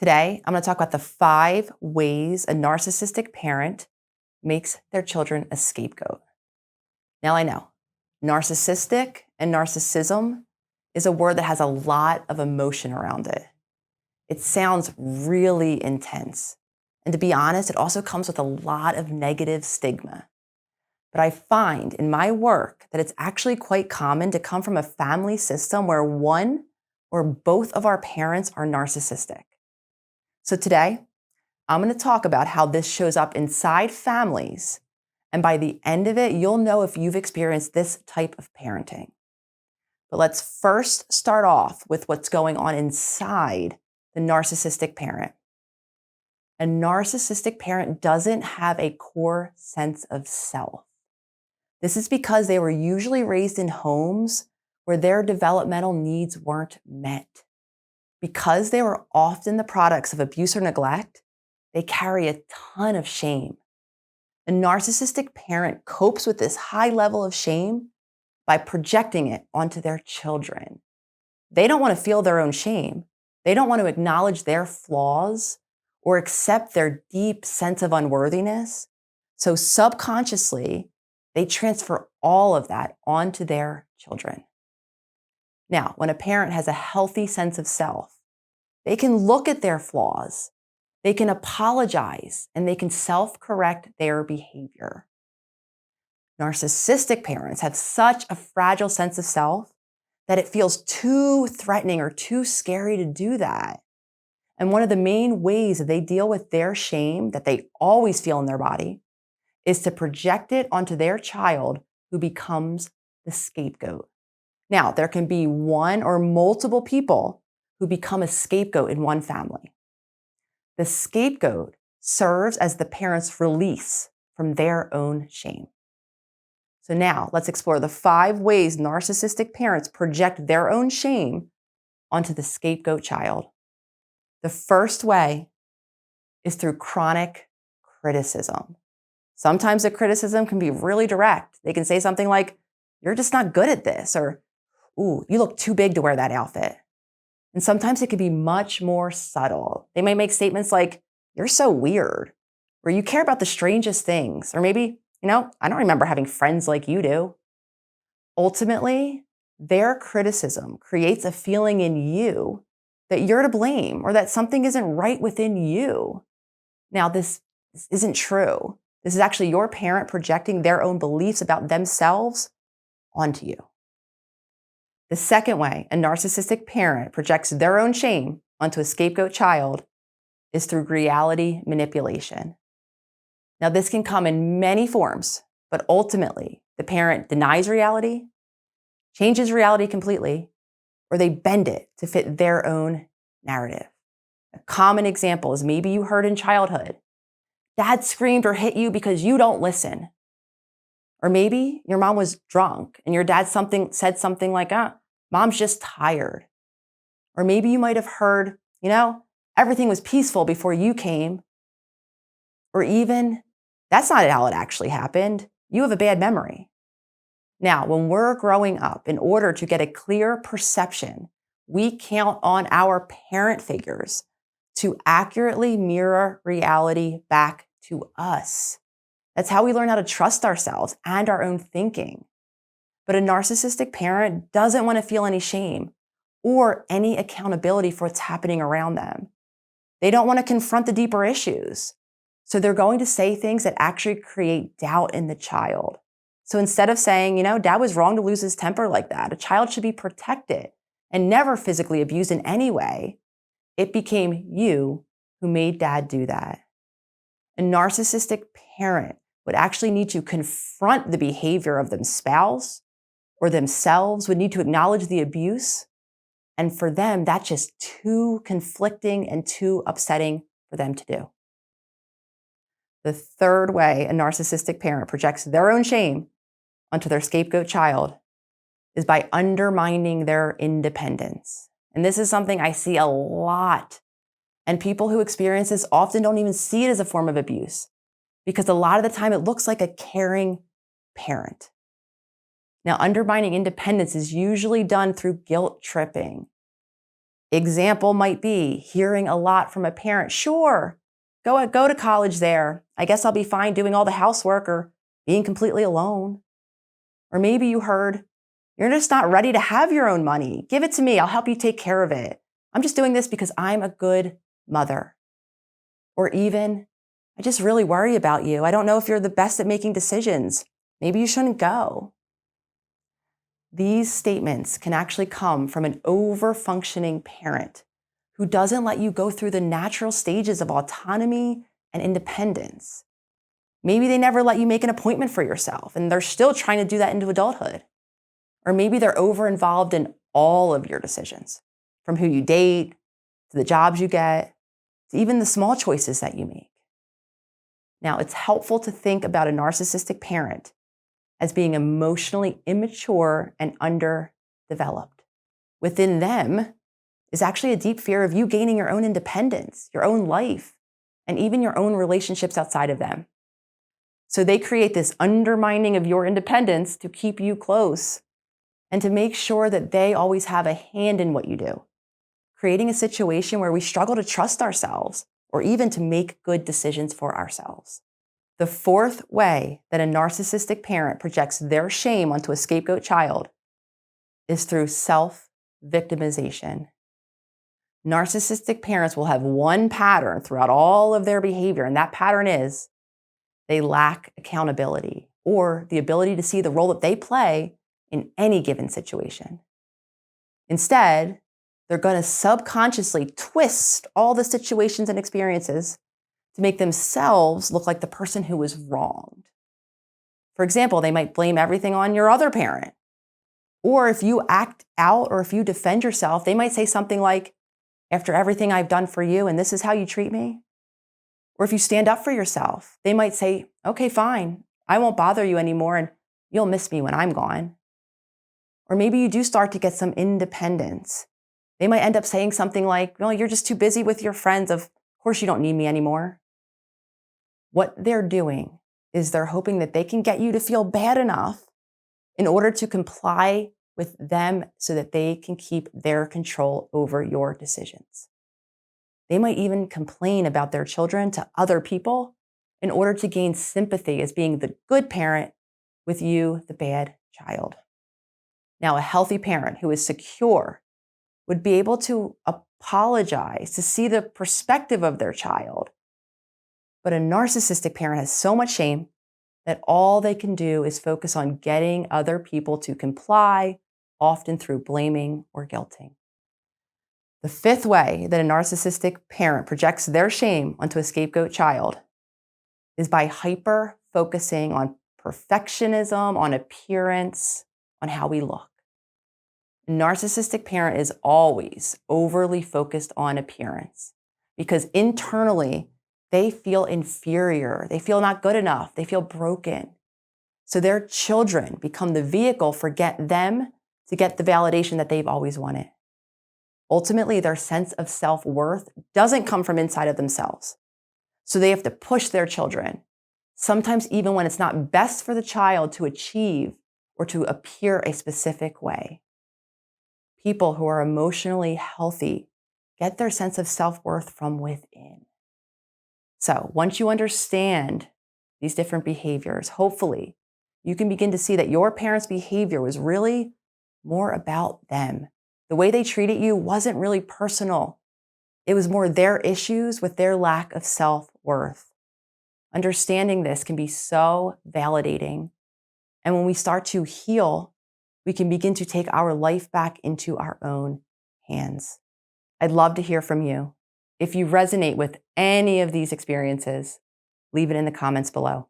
Today, I'm going to talk about the 5 ways a narcissistic parent makes their children a scapegoat. Now, I know narcissistic and narcissism is a word that has a lot of emotion around it. It sounds really intense. And to be honest, it also comes with a lot of negative stigma. But I find in my work that it's actually quite common to come from a family system where one or both of our parents are narcissistic. So today, I'm going to talk about how this shows up inside families. And by the end of it, you'll know if you've experienced this type of parenting. But let's first start off with what's going on inside the narcissistic parent. A narcissistic parent doesn't have a core sense of self. This is because they were usually raised in homes where their developmental needs weren't met. Because they were often the products of abuse or neglect, they carry a ton of shame. A narcissistic parent copes with this high level of shame by projecting it onto their children. They don't want to feel their own shame. They don't want to acknowledge their flaws or accept their deep sense of unworthiness. So subconsciously, they transfer all of that onto their children. Now, when a parent has a healthy sense of self, they can look at their flaws, they can apologize, and they can self-correct their behavior. Narcissistic parents have such a fragile sense of self that it feels too threatening or too scary to do that. And one of the main ways that they deal with their shame that they always feel in their body is to project it onto their child, who becomes the scapegoat. Now, there can be one or multiple people who become a scapegoat in one family. The scapegoat serves as the parent's release from their own shame. So now let's explore the 5 ways narcissistic parents project their own shame onto the scapegoat child. The first way is through chronic criticism. Sometimes the criticism can be really direct. They can say something like, "You're just not good at this," or, "Ooh, you look too big to wear that outfit." And sometimes it can be much more subtle. They may make statements like, "You're so weird," or "You care about the strangest things," or maybe, "I don't remember having friends like you do." Ultimately, their criticism creates a feeling in you that you're to blame or that something isn't right within you. Now, this isn't true. This is actually your parent projecting their own beliefs about themselves onto you. The second way a narcissistic parent projects their own shame onto a scapegoat child is through reality manipulation. Now, this can come in many forms, but ultimately, the parent denies reality, changes reality completely, or they bend it to fit their own narrative. A common example is maybe you heard in childhood, "Dad screamed or hit you because you don't listen." Or maybe your mom was drunk and your dad said something like, "Mom's just tired." Or maybe you might have heard, "Everything was peaceful before you came." Or even, "That's not how it actually happened. You have a bad memory." Now, when we're growing up, in order to get a clear perception, we count on our parent figures to accurately mirror reality back to us. That's how we learn how to trust ourselves and our own thinking. But a narcissistic parent doesn't want to feel any shame or any accountability for what's happening around them. They don't want to confront the deeper issues. So they're going to say things that actually create doubt in the child. So instead of saying, "Dad was wrong to lose his temper like that. A child should be protected and never physically abused in any way," it became you who made Dad do that. A narcissistic parent would actually need to confront the behavior of their spouse or themselves, would need to acknowledge the abuse. And for them, that's just too conflicting and too upsetting for them to do. The third way a narcissistic parent projects their own shame onto their scapegoat child is by undermining their independence. And this is something I see a lot. And people who experience this often don't even see it as a form of abuse, because a lot of the time it looks like a caring parent. Now, undermining independence is usually done through guilt tripping. Example might be hearing a lot from a parent, sure, go to college there. I guess I'll be fine doing all the housework or being completely alone. Or maybe you heard, you're just not ready to have your own money. Give it to me. I'll help you take care of it. I'm just doing this because I'm a good mother. Or even, I just really worry about you. I don't know if you're the best at making decisions. Maybe you shouldn't go. These statements can actually come from an over-functioning parent who doesn't let you go through the natural stages of autonomy and independence. Maybe they never let you make an appointment for yourself, and they're still trying to do that into adulthood. Or maybe they're over-involved in all of your decisions, from who you date, to the jobs you get, to even the small choices that you make. Now, it's helpful to think about a narcissistic parent as being emotionally immature and underdeveloped. Within them is actually a deep fear of you gaining your own independence, your own life, and even your own relationships outside of them. So they create this undermining of your independence to keep you close and to make sure that they always have a hand in what you do, creating a situation where we struggle to trust ourselves or even to make good decisions for ourselves. The fourth way that a narcissistic parent projects their shame onto a scapegoat child is through self-victimization. Narcissistic parents will have one pattern throughout all of their behavior, and that pattern is they lack accountability or the ability to see the role that they play in any given situation. Instead, they're going to subconsciously twist all the situations and experiences to make themselves look like the person who was wronged. For example, they might blame everything on your other parent. Or if you act out or if you defend yourself, they might say something like, after everything I've done for you and this is how you treat me. Or if you stand up for yourself, they might say, okay, fine, I won't bother you anymore and you'll miss me when I'm gone. Or maybe you do start to get some independence. They might end up saying something like, well, you're just too busy with your friends. Of course you don't need me anymore. What they're doing is they're hoping that they can get you to feel bad enough in order to comply with them so that they can keep their control over your decisions. They might even complain about their children to other people in order to gain sympathy as being the good parent with you, the bad child. Now, a healthy parent who is secure would be able to apologize, to see the perspective of their child. But a narcissistic parent has so much shame that all they can do is focus on getting other people to comply, often through blaming or guilting. The fifth way that a narcissistic parent projects their shame onto a scapegoat child is by hyper-focusing on perfectionism, on appearance, on how we look. A narcissistic parent is always overly focused on appearance because internally, they feel inferior. They feel not good enough. They feel broken. So their children become the vehicle for them to get the validation that they've always wanted. Ultimately, their sense of self-worth doesn't come from inside of themselves. So they have to push their children, sometimes even when it's not best for the child to achieve or to appear a specific way. People who are emotionally healthy get their sense of self-worth from within. So once you understand these different behaviors, hopefully you can begin to see that your parents' behavior was really more about them. The way they treated you wasn't really personal. It was more their issues with their lack of self-worth. Understanding this can be so validating. And when we start to heal, we can begin to take our life back into our own hands. I'd love to hear from you. If you resonate with any of these experiences, leave it in the comments below.